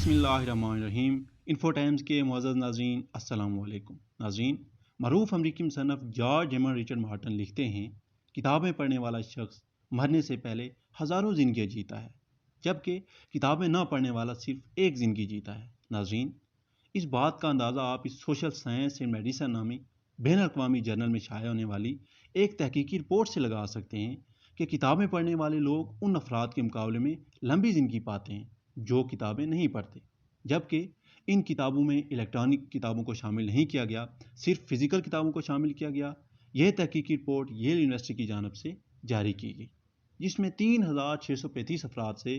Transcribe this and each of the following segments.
बिस्मिल्लाहिर्रहमानिर्रहीम। Info times के मुअज़्ज़ज़ नाज़रीन, अस्सलामु अलैकुम। नाज़रीन, मरूफ अमेरिकी मुसन्निफ़ जॉर्ज हेमन रिचर्ड मार्टिन लिखते हैं, किताबें पढ़ने वाला शख्स मरने से पहले हज़ारों ज़िंदगियाँ जीता है, जबकि किताबें न पढ़ने वाला सिर्फ एक ज़िंदगी जीता है। नाज़रीन, इस बात का अंदाज़ा आप इस सोशल साइंस एंड मेडिसिन नामी बैन अक़वामी जर्नल में शाया होने वाली एक तहकीकी रिपोर्ट से लगा सकते हैं कि किताबें पढ़ने वाले लोग उन अफराद के मुकाबले में लंबी ज़िंदगी पाते हैं जो किताबें नहीं पढ़ते। जबकि इन किताबों में इलेक्ट्रॉनिक किताबों को शामिल नहीं किया गया, सिर्फ फिज़िकल किताबों को शामिल किया गया। यह तहकीकी रिपोर्ट येल यूनिवर्सिटी की जानब से जारी की गई, जिसमें 3635 अफराद से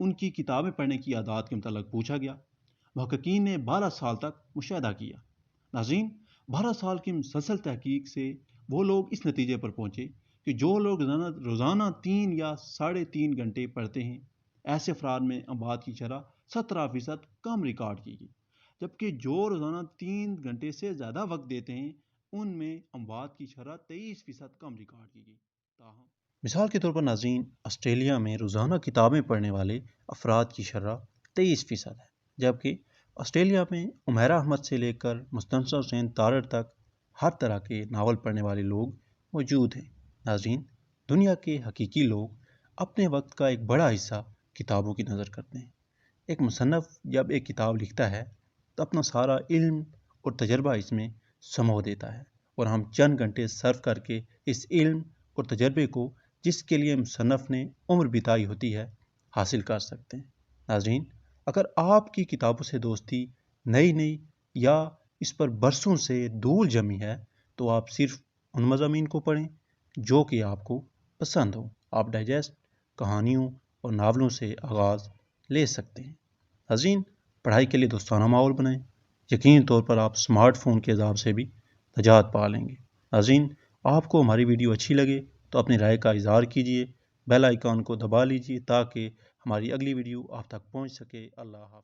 उनकी किताबें पढ़ने की आदत के मुतालिक पूछा गया। मुहक्किकीन ने 12 साल तक मुशाहिदा किया। नाज़रीन, 12 साल की मुसलसल तहकीक से वो लोग इस नतीजे पर पहुँचे कि जो लोग रोज़ाना 3 या 3.5 घंटे पढ़ते हैं, ऐसे अफराद में अमवात की शरह 17% कम रिकॉर्ड की गई, जबकि जो रोज़ाना 3 घंटे से ज़्यादा वक्त देते हैं उनमें अमवात की शरह 23% कम रिकॉर्ड की गई। ताहम मिसाल के तौर पर नाज़रीन, ऑस्ट्रेलिया में रोज़ाना किताबें पढ़ने वाले अफराद की शरह 23% है, जबकि ऑस्ट्रेलिया में उमैरा अहमद से लेकर मुस्तनसा हुसैन तारड़ तक हर तरह के नावल पढ़ने वाले लोग मौजूद हैं। नाज़रीन, दुनिया के हकीकी लोग अपने वक्त का एक बड़ा हिस्सा किताबों की नज़र करते हैं। एक मुसन्निफ़ जब एक किताब लिखता है तो अपना सारा इल्म और तजर्बा इसमें समो देता है, और हम चंद घंटे सर्व करके इस इल्म और तजर्बे को, जिसके लिए मुसन्निफ़ ने उम्र बिताई होती है, हासिल कर सकते हैं। नाज़रीन, अगर आपकी किताबों से दोस्ती नई या इस पर बरसों से धूल जमी है, तो आप सिर्फ उन मज़ामीन को पढ़ें जो कि आपको पसंद हो। आप डाइजेस्ट कहानियों और नावलों से आगाज़ ले सकते हैं। नाज़रीन, पढ़ाई के लिए दोस्ताना माहौल बनाएं। यकीनी तौर पर आप स्मार्टफोन के अज़ाब से भी निजात पा लेंगे। नाज़रीन, आपको हमारी वीडियो अच्छी लगे तो अपनी राय का इज़हार कीजिए, बेल आइकॉन को दबा लीजिए ताकि हमारी अगली वीडियो आप तक पहुंच सके। अल्लाह हाफ़िज़।